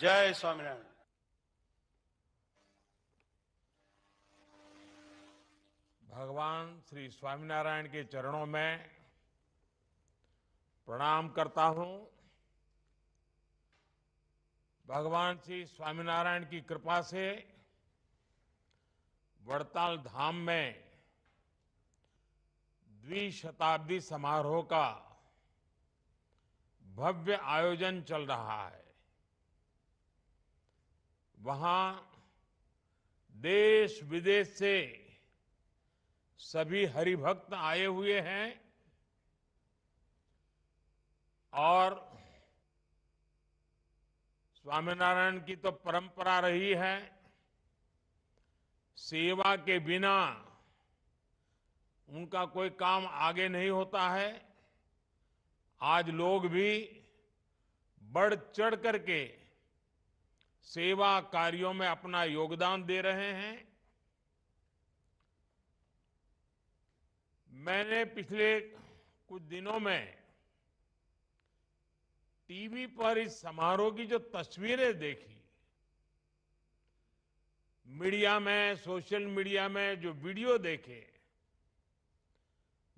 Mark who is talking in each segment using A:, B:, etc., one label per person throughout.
A: जय स्वामीनारायण।
B: भगवान श्री स्वामीनारायण के चरणों में प्रणाम करता हूं। भगवान श्री स्वामीनारायण की कृपा से वड़ताल धाम में द्विशताब्दी समारोह का भव्य आयोजन चल रहा है। वहां देश विदेश से सभी हरिभक्त आए हुए हैं और स्वामीनारायण की तो परंपरा रही है, सेवा के बिना उनका कोई काम आगे नहीं होता है। आज लोग भी बढ़ चढ़ करके सेवा कार्यों में अपना योगदान दे रहे हैं। मैंने पिछले कुछ दिनों में टीवी पर इस समारोह की जो तस्वीरें देखी, मीडिया में, सोशल मीडिया में जो वीडियो देखे,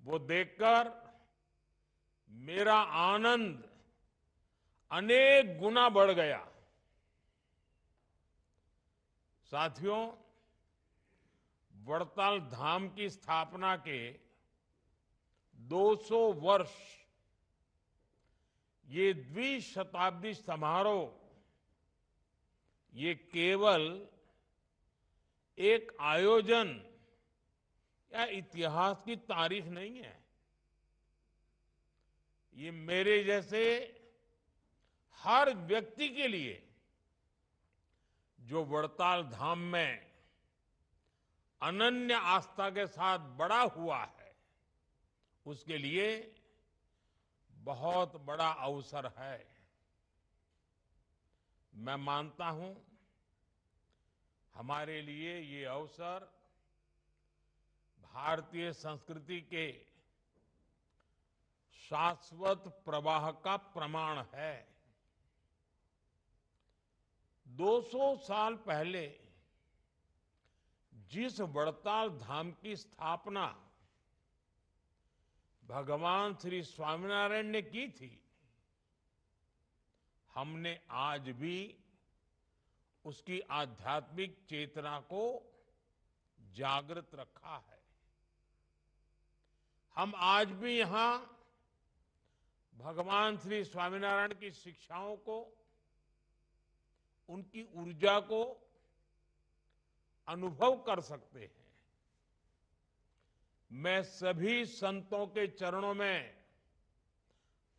B: वो देखकर मेरा आनंद अनेक गुना बढ़ गया। साथियों, वड़ताल धाम की स्थापना के 200 वर्ष ये द्विशताब्दी समारोह ये केवल एक आयोजन या इतिहास की तारीख नहीं है। ये मेरे जैसे हर व्यक्ति के लिए जो वड़ताल धाम में अनन्य आस्था के साथ बड़ा हुआ है, उसके लिए बहुत बड़ा अवसर है। मैं मानता हूं हमारे लिए ये अवसर भारतीय संस्कृति के शाश्वत प्रवाह का प्रमाण है। 200 साल पहले जिस वड़ताल धाम की स्थापना भगवान श्री स्वामीनारायण ने की थी, हमने आज भी उसकी आध्यात्मिक चेतना को जागृत रखा है। हम आज भी यहां भगवान श्री स्वामीनारायण की शिक्षाओं को, उनकी ऊर्जा को अनुभव कर सकते हैं। मैं सभी संतों के चरणों में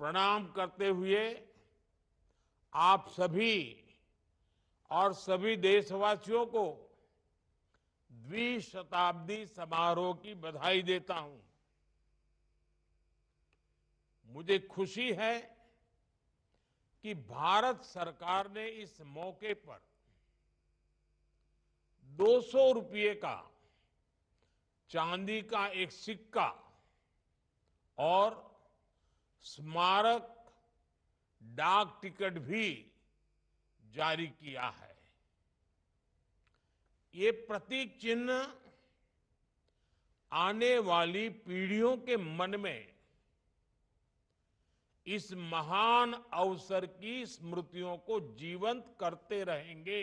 B: प्रणाम करते हुए आप सभी और सभी देशवासियों को द्विशताब्दी समारोह की बधाई देता हूं। मुझे खुशी है कि भारत सरकार ने इस मौके पर 200 रुपये का चांदी का एक सिक्का और स्मारक डाक टिकट भी जारी किया है। ये प्रतीक चिन्ह आने वाली पीढ़ियों के मन में इस महान अवसर की स्मृतियों को जीवंत करते रहेंगे।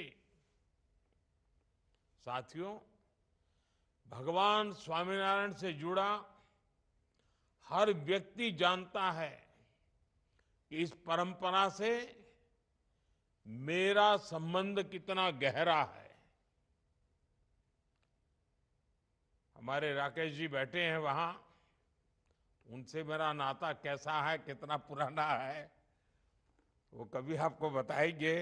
B: साथियों, भगवान स्वामीनारायण से जुड़ा हर व्यक्ति जानता है कि इस परंपरा से मेरा संबंध कितना गहरा है। हमारे राकेश जी बैठे हैं वहां, उनसे मेरा नाता कैसा है, कितना पुराना है, वो कभी आपको बताएंगे।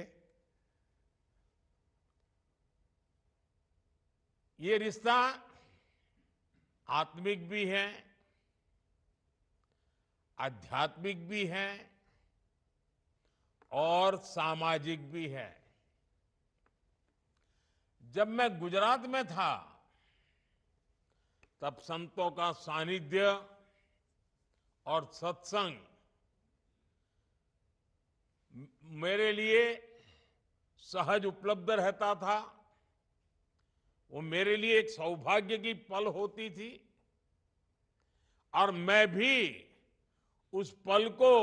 B: ये रिश्ता आत्मिक भी है, आध्यात्मिक भी है और सामाजिक भी है। जब मैं गुजरात में था, तब संतों का सानिध्य और सत्संग मेरे लिए सहज उपलब्ध रहता था, वो मेरे लिए एक सौभाग्य की पल होती थी और मैं भी उस पल को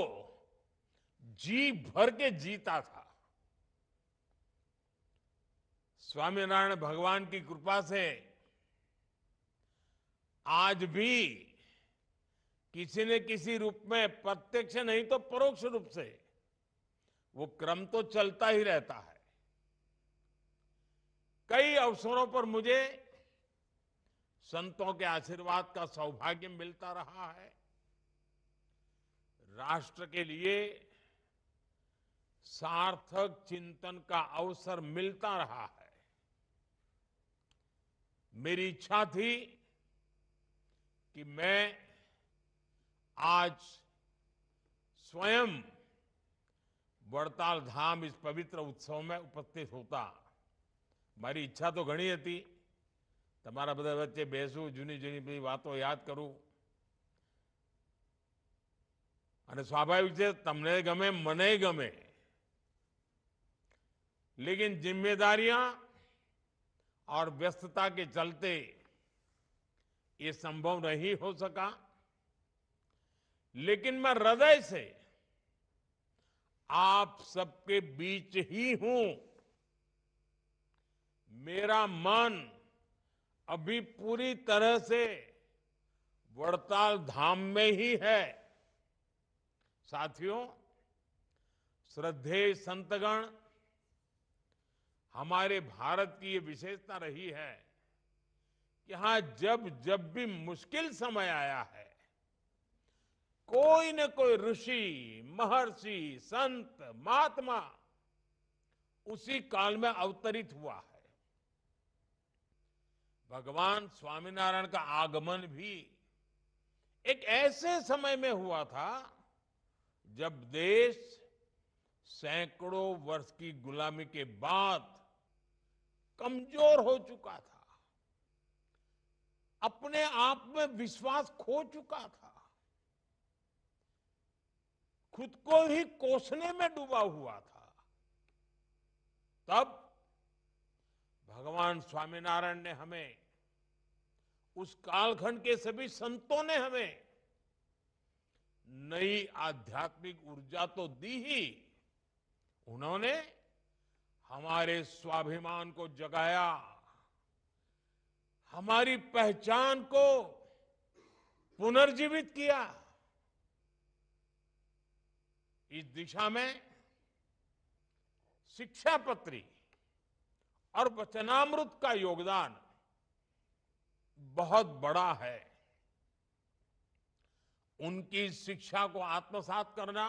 B: जी भर के जीता था। स्वामीनारायण भगवान की कृपा से आज भी किसी न किसी रूप में, प्रत्यक्ष नहीं तो परोक्ष रूप से, वो क्रम तो चलता ही रहता है। कई अवसरों पर मुझे संतों के आशीर्वाद का सौभाग्य मिलता रहा है। राष्ट्र के लिए सार्थक चिंतन का अवसर मिलता रहा है। मेरी इच्छा थी कि मैं आज स्वयं वड़ताल धाम इस पवित्र उत्सव में उपस्थित होता। મારી ઈચ્છા તો ઘણી હતી, તમારા બધા વચ્ચે બેસું, જૂની જૂની બધી વાતો યાદ કરું, અને સ્વાભાવિક છે તમને ગમે મને ગમે, लेकिन जिम्मेदारियां और व्यस्तता के चलते ये संभव नहीं हो सका। लेकिन मैं हृदय से आप सबके बीच ही हूं। मेरा मन अभी पूरी तरह से वड़ताल धाम में ही है। साथियों, श्रद्धेय संतगण, हमारे भारत की ये विशेषता रही है कि यहां जब जब भी मुश्किल समय आया है, कोई न कोई ऋषि, महर्षि, संत, महात्मा उसी काल में अवतरित हुआ है। भगवान स्वामीनारायण का आगमन भी एक ऐसे समय में हुआ था जब देश सैकड़ों वर्ष की गुलामी के बाद कमजोर हो चुका था, अपने आप में विश्वास खो चुका था, खुद को ही कोसने में डूबा हुआ था। तब भगवान स्वामीनारायण ने हमें, उस कालखंड के सभी संतों ने हमें नई आध्यात्मिक ऊर्जा तो दी ही, उन्होंने हमारे स्वाभिमान को जगाया, हमारी पहचान को पुनर्जीवित किया। इस दिशा में शिक्षापत्री और वचनामृत का योगदान बहुत बड़ा है। उनकी शिक्षा को आत्मसात करना,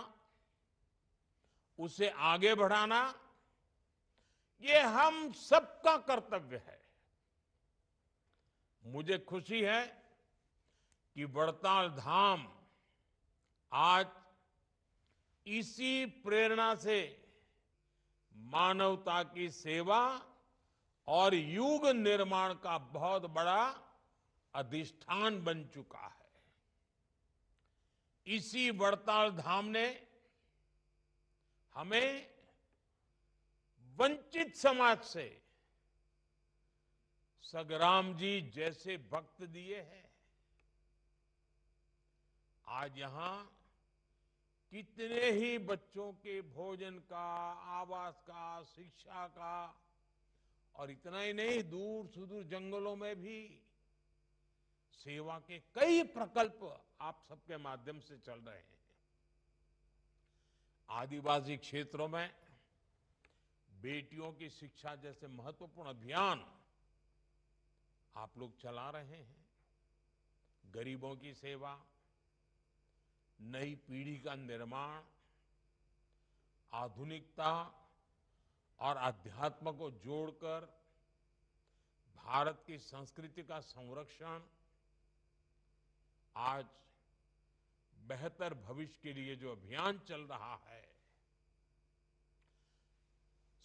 B: उसे आगे बढ़ाना, ये हम सबका कर्तव्य है। मुझे खुशी है कि वड़ताल धाम आज इसी प्रेरणा से मानवता की सेवा और युग निर्माण का बहुत बड़ा अधिष्ठान बन चुका है। इसी वड़ताल धाम ने हमें वंचित समाज से सगराम जी जैसे भक्त दिए हैं। आज यहां कितने ही बच्चों के भोजन का, आवास का, शिक्षा का, और इतना ही नहीं, दूर सुदूर जंगलों में भी सेवा के कई प्रकल्प आप सबके माध्यम से चल रहे हैं। आदिवासी क्षेत्रों में बेटियों की शिक्षा जैसे महत्वपूर्ण अभियान आप लोग चला रहे हैं। गरीबों की सेवा, नई पीढ़ी का निर्माण, आधुनिकता और अध्यात्म को जोड़कर भारत की संस्कृति का संरक्षण, आज बेहतर भविष्य के लिए जो अभियान चल रहा है,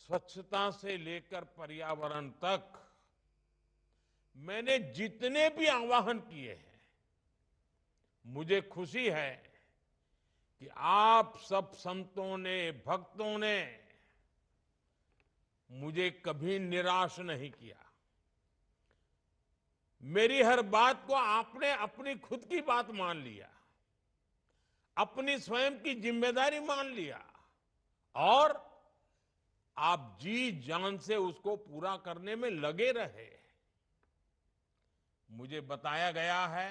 B: स्वच्छता से लेकर पर्यावरण तक, मैंने जितने भी आह्वान किए हैं, मुझे खुशी है कि आप सब संतों ने, भक्तों ने मुझे कभी निराश नहीं किया। मेरी हर बात को आपने अपनी खुद की बात मान लिया, अपनी स्वयं की जिम्मेदारी मान लिया और आप जी जान से उसको पूरा करने में लगे रहे। मुझे बताया गया है,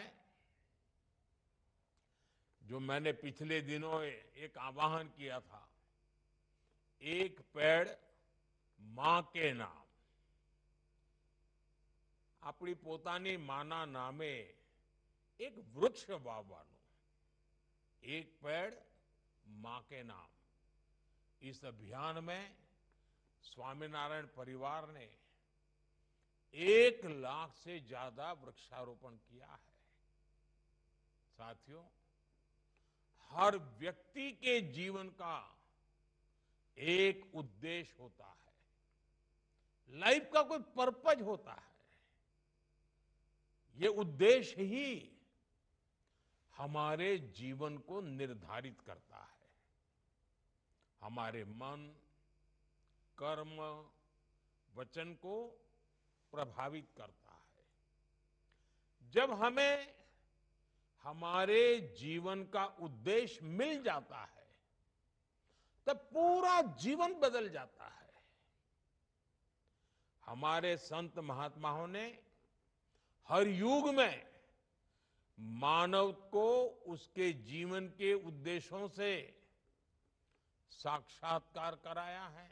B: जो मैंने पिछले दिनों एक आह्वान किया था, एक पेड़ मां के नाम। अपनी પોતાની માના નામે एक वृक्ष वावવાનું, एक पेड़ मां के नाम। इस अभियान में स्वामीनारायण परिवार ने 1 लाख से ज्यादा वृक्षारोपण किया है। साथियों, हर व्यक्ति के जीवन का एक उद्देश्य होता है, लाइफ का कोई पर्पज होता है। ये उद्देश्य ही हमारे जीवन को निर्धारित करता है, हमारे मन, कर्म, वचन को प्रभावित करता है। जब हमें हमारे जीवन का उद्देश्य मिल जाता है, तब पूरा जीवन बदल जाता है। हमारे संत महात्माओं ने हर युग में मानव को उसके जीवन के उद्देश्यों से साक्षात्कार कराया है।